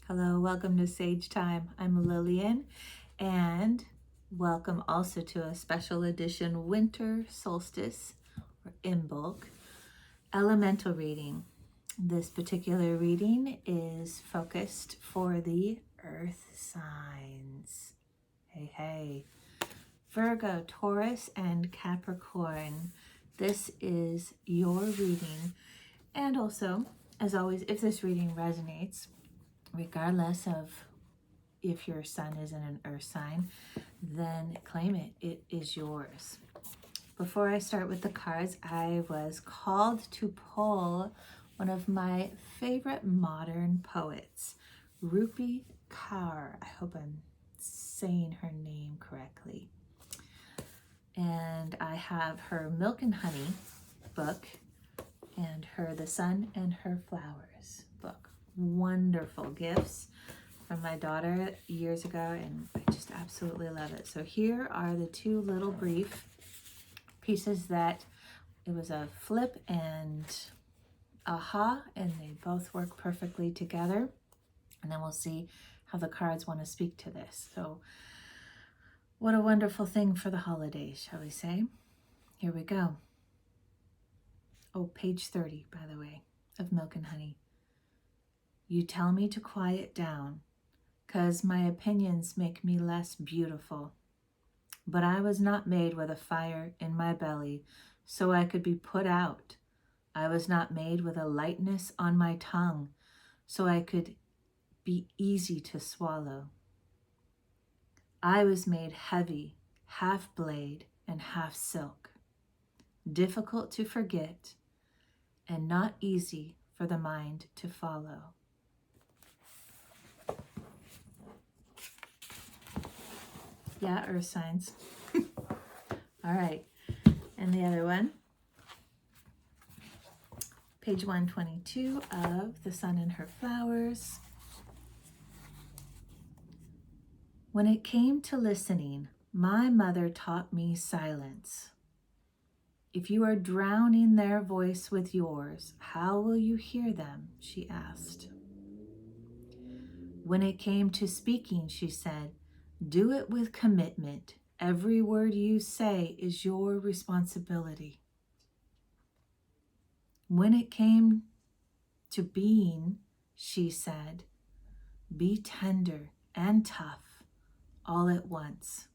Hello, welcome to Sage Thyme. I'm Lillian, and welcome also to a special edition winter solstice or Imbolc elemental reading. This particular reading is focused for the earth signs. Hey, Virgo, Taurus, and Capricorn. This is your reading. And also, as always, if this reading resonates, regardless of if your sun is in an earth sign, then claim it. It is yours. Before I start with the cards, I was called to pull one of my favorite modern poets, Rupi Kaur. I hope I'm saying her name correctly. And I have her Milk and Honey book and her The Sun and Her Flowers book. Wonderful gifts from my daughter years ago, and I just absolutely love it. So here are the two little brief pieces that it was a flip and aha, and they both work perfectly together. And then we'll see how the cards want to speak to this. So what a wonderful thing for the holidays, shall we say? Here we go. Oh, page 30, by the way, of Milk and Honey. You tell me to quiet down, 'cause my opinions make me less beautiful. But I was not made with a fire in my belly so I could be put out. I was not made with a lightness on my tongue so I could be easy to swallow. I was made heavy, half blade and half silk, difficult to forget and not easy for the mind to follow. Yeah, earth signs. All right, and the other one, page 122 of The Sun and Her Flowers. When it came to listening, my mother taught me silence. If you are drowning their voice with yours, how will you hear them? She asked. When it came to speaking, she said, do it with commitment. Every word you say is your responsibility. When it came to being, she said, be tender and tough all at once.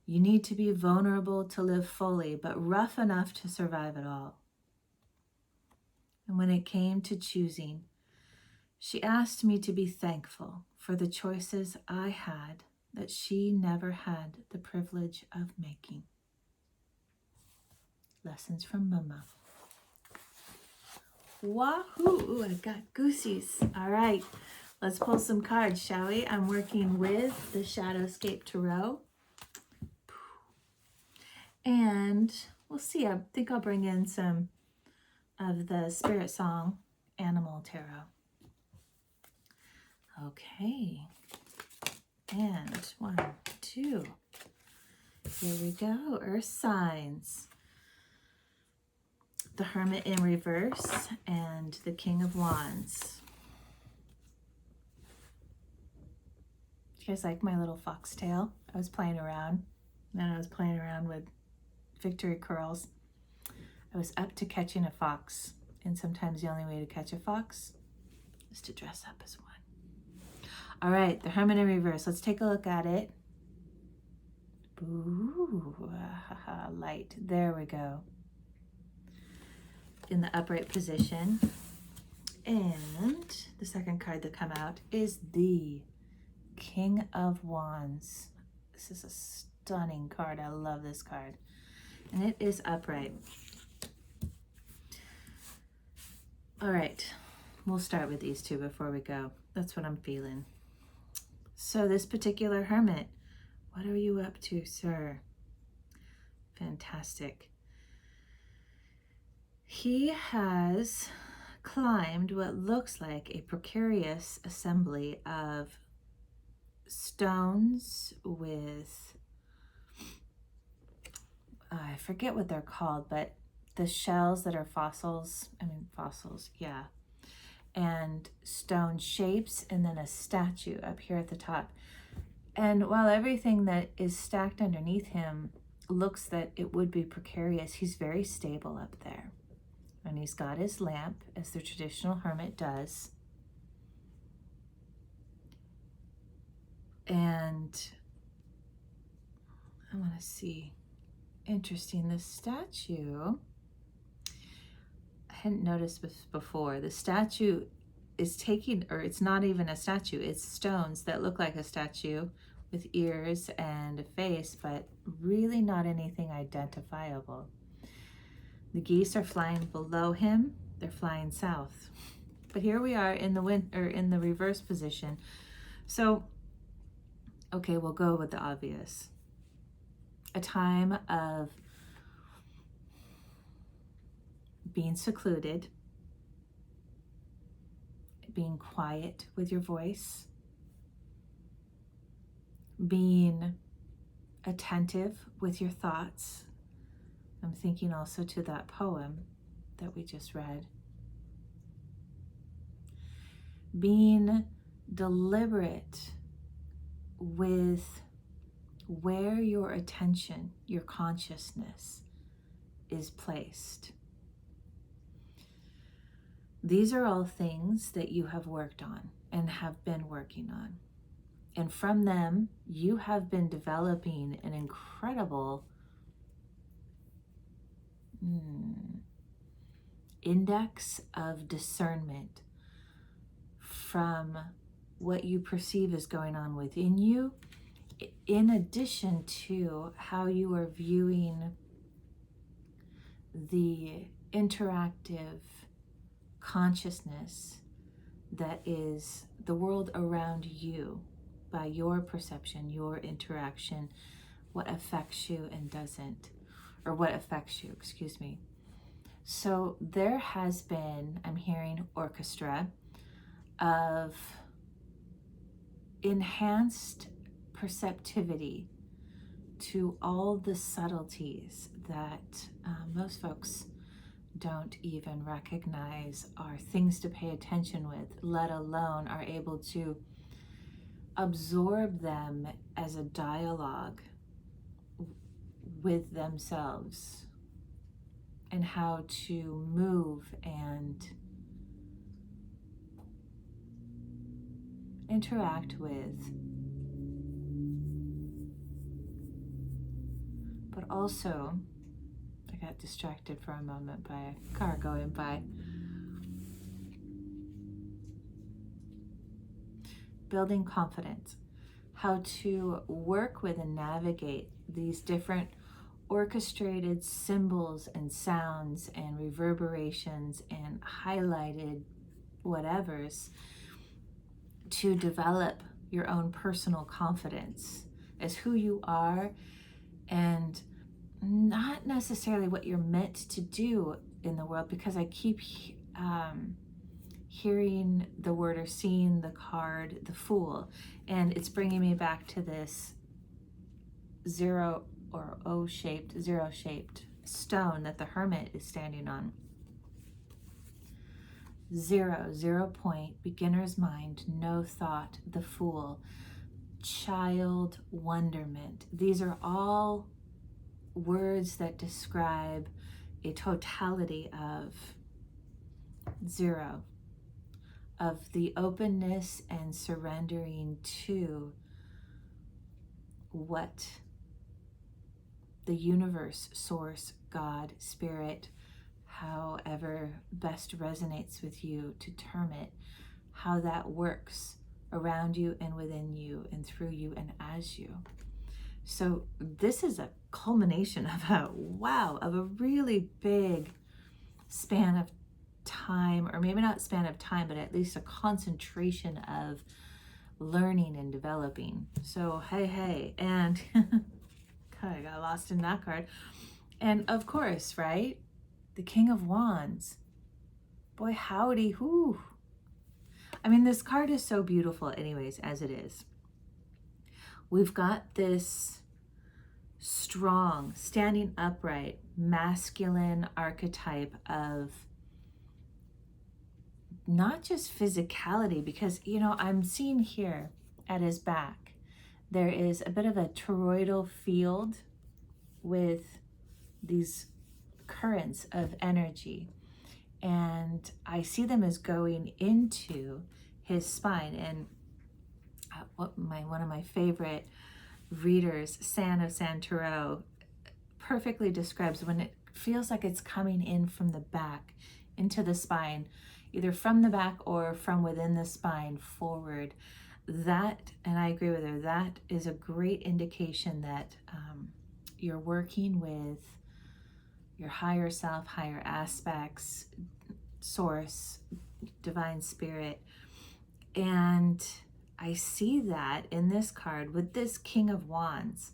You need to be vulnerable to live fully, but rough enough to survive it all. And when it came to choosing, she asked me to be thankful for the choices I had that she never had the privilege of making. Lessons from Mama. Wahoo! Ooh, I got goosies. All right, let's pull some cards, shall we? I'm working with the ShadowScape Tarot. And we'll see. I think I'll bring in some of the Spirit Song Animal Tarot. Okay. And 1, 2. Here we go. Earth signs. The Hermit in reverse and the King of Wands. You guys like my little foxtail? I was playing around. And then I was playing around with victory curls. I was up to catching a fox. And sometimes the only way to catch a fox is to dress up as one. All right, the Hermit in reverse. Let's take a look at it. Ooh, light. There we go. In the upright position. And the second card that come out is the King of Wands. This is a stunning card. I love this card. And it is upright. All right, we'll start with these two before we go. That's what I'm feeling. So this particular hermit, what are you up to, sir? Fantastic. He has climbed what looks like a precarious assembly of stones with, I forget what they're called, but the shells that are fossils, yeah. and stone shapes, and then a statue up here at the top. And while everything that is stacked underneath him looks that it would be precarious, he's very stable up there. And he's got his lamp, as the traditional hermit does. And I want to see, interesting, this statue, I hadn't noticed this before. The statue is taking, or it's not even a statue, it's stones that look like a statue with ears and a face, but really not anything identifiable. The geese are flying below him, they're flying south. But here we are in the wind, or in the reverse position. So, okay, we'll go with the obvious. A time of being secluded, being quiet with your voice, being attentive with your thoughts. I'm thinking also to that poem that we just read. Being deliberate with where your attention, your consciousness is placed. These are all things that you have worked on and have been working on. And from them, you have been developing an incredible index of discernment from what you perceive is going on within you, in addition to how you are viewing the interactive consciousness that is the world around you, by your perception, your interaction, what affects you and doesn't, or what affects you, excuse me. So there has been, I'm hearing, orchestra of enhanced perceptivity to all the subtleties that most folks don't even recognize are things to pay attention with, let alone are able to absorb them as a dialogue with themselves, and how to move and interact with, but also, I got distracted for a moment by a car going by. Building confidence, how to work with and navigate these different orchestrated symbols and sounds and reverberations and highlighted whatevers to develop your own personal confidence as who you are, and not necessarily what you're meant to do in the world, because I keep hearing the word or seeing the card, the Fool, and it's bringing me back to this zero or O-shaped, zero-shaped stone that the hermit is standing on. 0 point, beginner's mind, no thought, the Fool, child wonderment. These are all words that describe a totality of 0, of the openness and surrendering to what the universe, source, God, spirit, however best resonates with you to term it, how that works around you and within you and through you and as you. So this is a culmination of a really big span of time, or maybe not span of time, but at least a concentration of learning and developing. So hey, and God, I got lost in that card. And of course, right, the King of Wands. Boy, howdy, whoo. I mean, this card is so beautiful anyways, as it is. We've got this strong, standing upright, masculine archetype of not just physicality, because, you know, I'm seeing here at his back, there is a bit of a toroidal field with these currents of energy. And I see them as going into his spine. And one of my favorite readers, San of Santoro, perfectly describes when it feels like it's coming in from the back into the spine, either from the back or from within the spine forward. That, and I agree with her, that is a great indication that you're working with your higher self, higher aspects, source, divine spirit. And I see that in this card with this King of Wands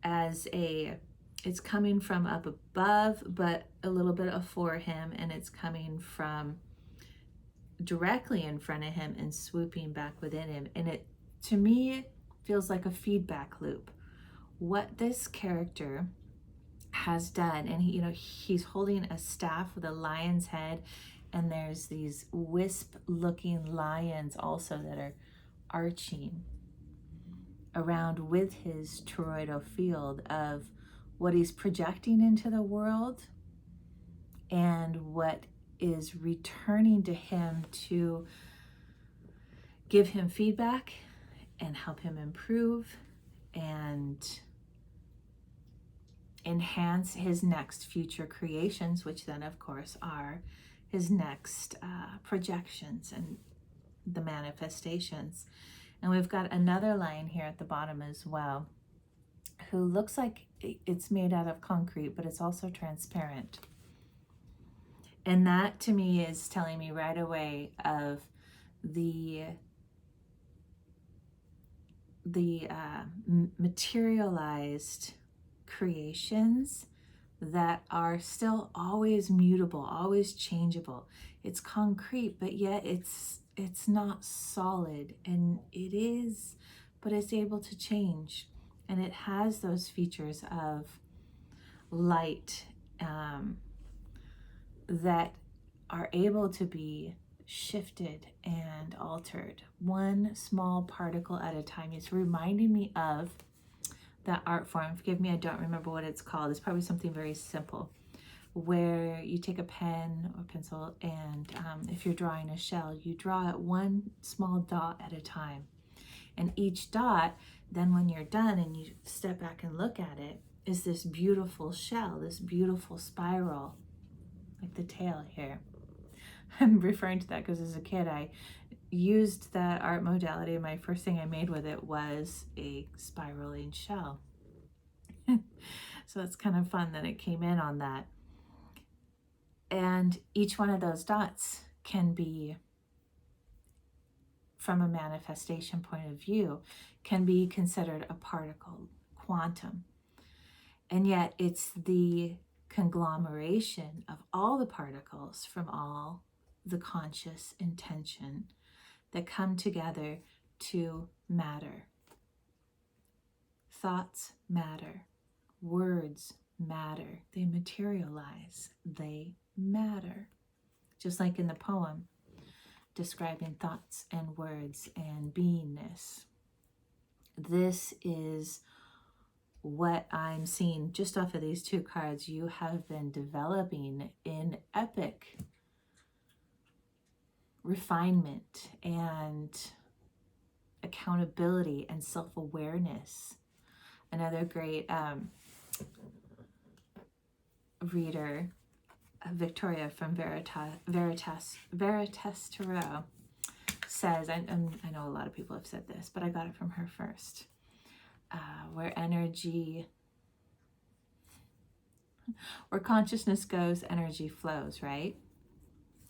as it's coming from up above, but a little bit for him, and it's coming from directly in front of him and swooping back within him. And it, to me, feels like a feedback loop. What this character has done, and he's holding a staff with a lion's head, and there's these wisp-looking lions also that are arching around with his toroidal field of what he's projecting into the world and what is returning to him to give him feedback and help him improve and enhance his next future creations, which then of course are his next projections and the manifestations. And we've got another lion here at the bottom as well, who looks like it's made out of concrete, but it's also transparent. And that to me is telling me right away of the materialized creations that are still always mutable, always changeable. It's concrete, but yet it's not solid, and it is, but it's able to change. And it has those features of light that are able to be shifted and altered one small particle at a time. It's reminding me of that art form. Forgive me, I don't remember what it's called. It's probably something very simple, where you take a pen or pencil, and if you're drawing a shell, you draw it one small dot at a time. And each dot, then when you're done and you step back and look at it, is this beautiful shell, this beautiful spiral, like the tail here. I'm referring to that because as a kid, I used that art modality. My first thing I made with it was a spiraling shell. So it's kind of fun that it came in on that. And each one of those dots can be, from a manifestation point of view, can be considered a particle, quantum. And yet it's the conglomeration of all the particles from all the conscious intention that come together to matter. Thoughts matter. Words matter. They materialize. They matter. Just like in the poem describing thoughts and words and beingness. This is what I'm seeing just off of these two cards. You have been developing in epic refinement and accountability and self-awareness. Another great reader, Victoria from Veritas Tarot, says, I know a lot of people have said this, but I got it from her first, where consciousness goes, energy flows, right?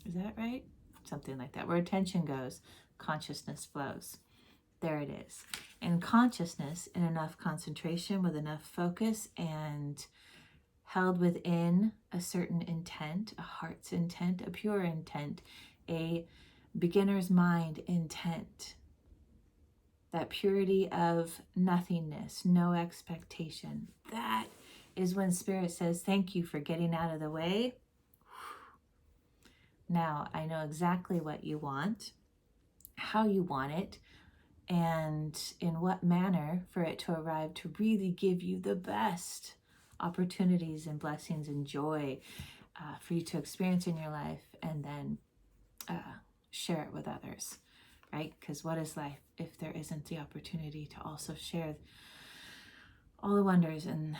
Is that right? Something like that. Where attention goes, consciousness flows. There it is. And consciousness, in enough concentration, with enough focus, and held within a certain intent, a heart's intent, a pure intent, a beginner's mind intent, that purity of nothingness, no expectation. That is when Spirit says, thank you for getting out of the way. Now I know exactly what you want, how you want it, and in what manner for it to arrive to really give you the best opportunities and blessings and joy for you to experience in your life, and then share it with others, right? Because what is life if there isn't the opportunity to also share all the wonders and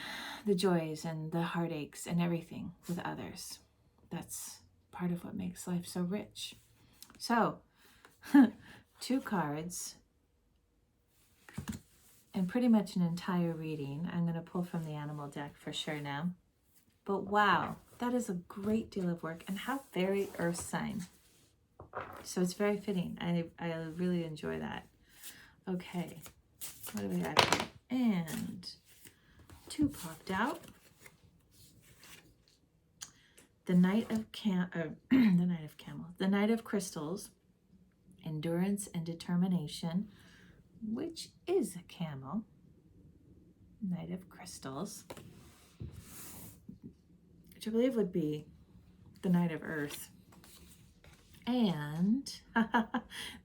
the joys and the heartaches and everything with others? That's part of what makes life so rich. So 2 cards and pretty much an entire reading. I'm going to pull from the animal deck for sure now. But wow, that is a great deal of work, and how very earth sign. So it's very fitting. I really enjoy that. Okay, what do we got here? And 2 popped out. The Knight of the Knight of Crystals, endurance and determination, which is a camel. Knight of Crystals, which I believe would be the Knight of Earth. And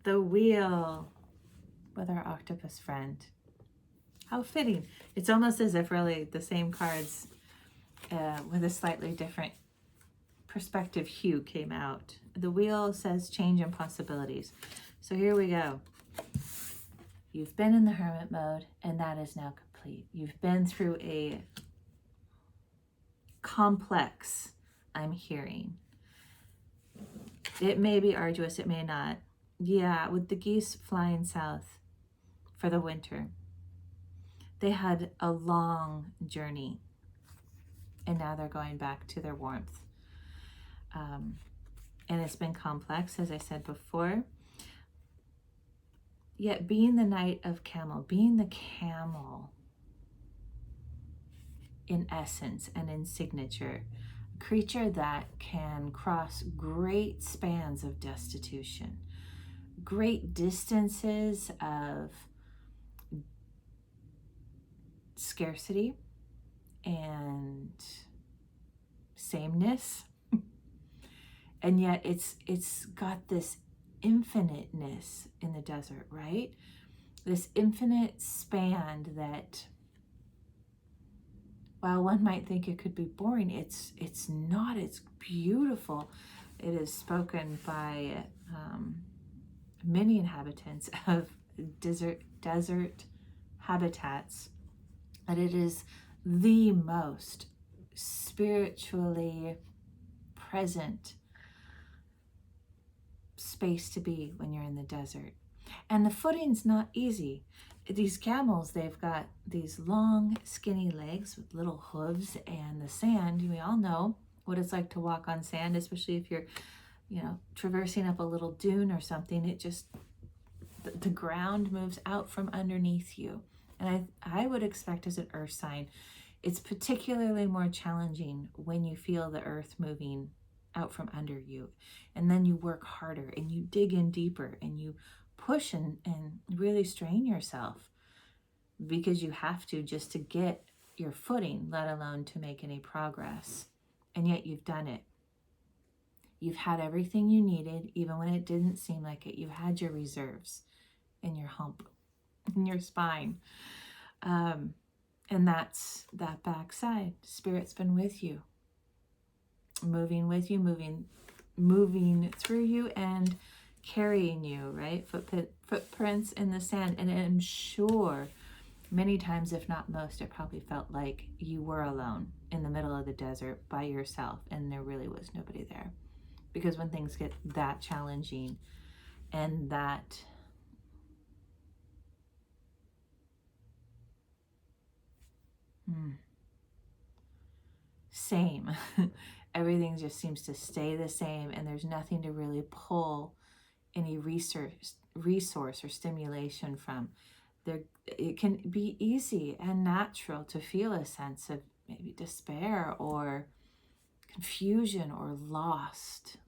the Wheel with our octopus friend. How fitting. It's almost as if really the same cards with a slightly different perspective hue came out. The Wheel says change and possibilities. So here we go. You've been in the hermit mode, and that is now complete. You've been through a complex, I'm hearing. It may be arduous, it may not. Yeah, with the geese flying south for the winter, they had a long journey, and now they're going back to their warmth. And it's been complex, as I said before. Yet being the Knight of Camel, being the camel in essence and in signature, a creature that can cross great spans of destitution, great distances of scarcity and sameness, and yet it's got this infiniteness in the desert, right? This infinite span that, while one might think it could be boring, it's not. It's beautiful. It is spoken by many inhabitants of desert habitats that it is the most spiritually present space to be when you're in the desert. And the footing's not easy. These camels, they've got these long skinny legs with little hooves, and the sand, we all know what it's like to walk on sand, especially if you're, traversing up a little dune or something. It just, the ground moves out from underneath you. And I would expect, as an earth sign, it's particularly more challenging when you feel the earth moving out from under you, and then you work harder and you dig in deeper and you push and really strain yourself, because you have to, just to get your footing, let alone to make any progress. And yet you've done it. You've had everything you needed, even when it didn't seem like it. You've had your reserves in your hump, in your spine. And that's that backside. Spirit's been with you, moving with you, moving through you and carrying you, right? Footprints in the sand. And I'm sure many times, if not most, it probably felt like you were alone in the middle of the desert by yourself, and there really was nobody there. Because when things get that challenging and that same, everything just seems to stay the same, and there's nothing to really pull any resource or stimulation from. It can be easy and natural to feel a sense of maybe despair or confusion or lost.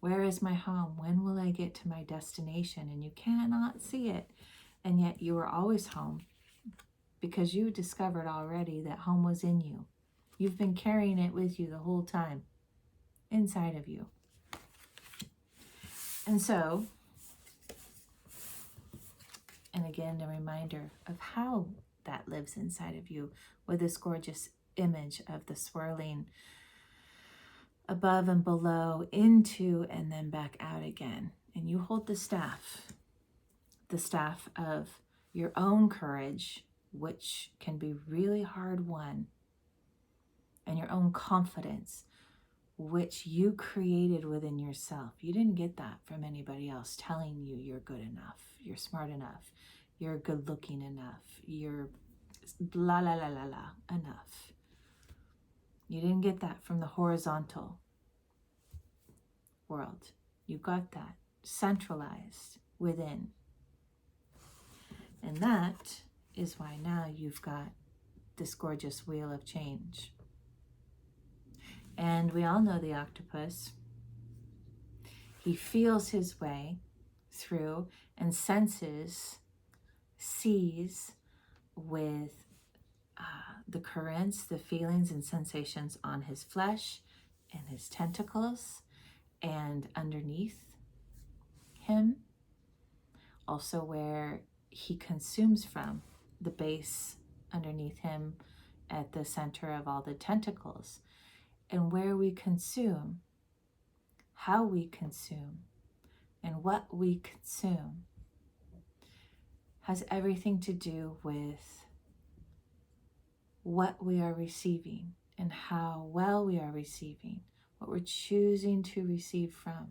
Where is my home? When will I get to my destination? And you cannot see it, and yet you are always home, because you discovered already that home was in you. You've been carrying it with you the whole time. inside of you. And so, and again, a reminder of how that lives inside of you with this gorgeous image of the swirling above and below, into and then back out again. And you hold the staff of your own courage, which can be really hard won, and your own confidence, which you created within yourself. You didn't get that from anybody else telling you you're good enough, you're smart enough, you're good looking enough, you're blah, la, la, la, la, enough. You didn't get that from the horizontal world. You got that centralized within. And that is why now you've got this gorgeous wheel of change. And we all know the octopus. He feels his way through and senses, sees with the currents, the feelings and sensations on his flesh and his tentacles and underneath him. Also where he consumes from, the base underneath him at the center of all the tentacles. And where we consume, how we consume, and what we consume has everything to do with what we are receiving and how well we are receiving, what we're choosing to receive from.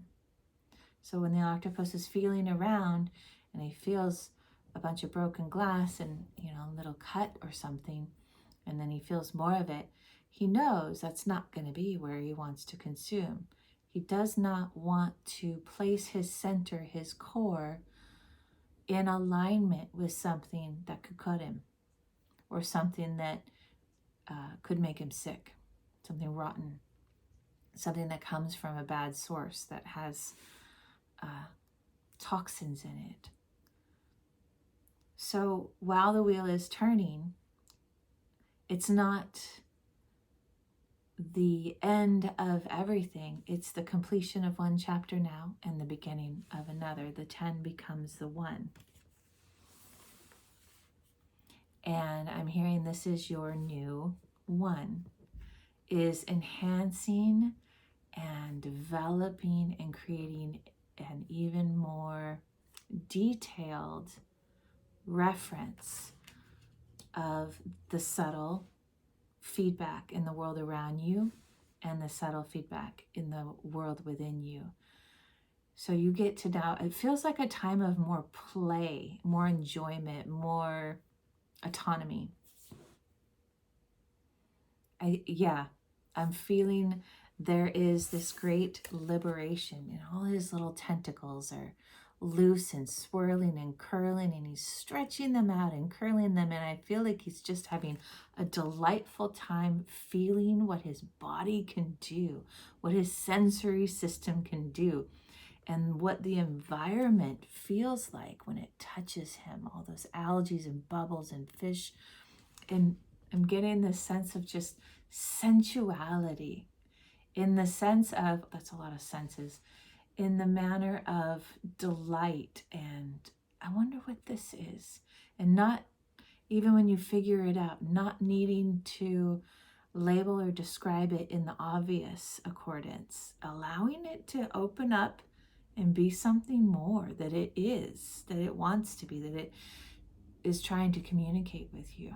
So when the octopus is feeling around and he feels a bunch of broken glass and, a little cut or something, and then he feels more of it, he knows that's not going to be where he wants to consume. He does not want to place his center, his core, in alignment with something that could cut him, or something that could make him sick, something rotten, something that comes from a bad source that has toxins in it. So while the wheel is turning, it's not the end of everything. It's the completion of one chapter now and the beginning of another. The 10 becomes the 1. And I'm hearing this is your new 1, is enhancing and developing and creating an even more detailed reference of the subtle feedback in the world around you and the subtle feedback in the world within you. So you get to now, it feels like a time of more play, more enjoyment, more autonomy. I'm feeling there is this great liberation, and all his little tentacles are loose and swirling and curling, and he's stretching them out and curling them, and I feel like he's just having a delightful time feeling what his body can do, what his sensory system can do, and what the environment feels like when it touches him, all those algae and bubbles and fish. And I'm getting this sense of just sensuality, in the sense of, that's a lot of senses, in the manner of delight, and I wonder what this is. And not, even when you figure it out, not needing to label or describe it in the obvious accordance, allowing it to open up and be something more that it is, that it wants to be, that it is trying to communicate with you.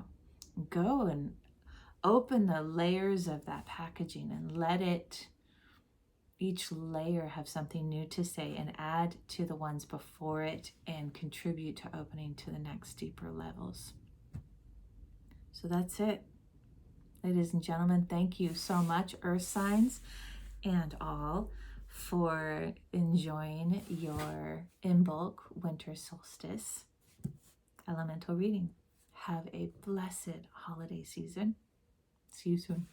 Go and open the layers of that packaging and let it, each layer, have something new to say, and add to the ones before it and contribute to opening to the next deeper levels. So that's it. Ladies and gentlemen, thank you so much, Earth signs and all, for enjoying your in bulk winter solstice elemental reading. Have a blessed holiday season. See you soon.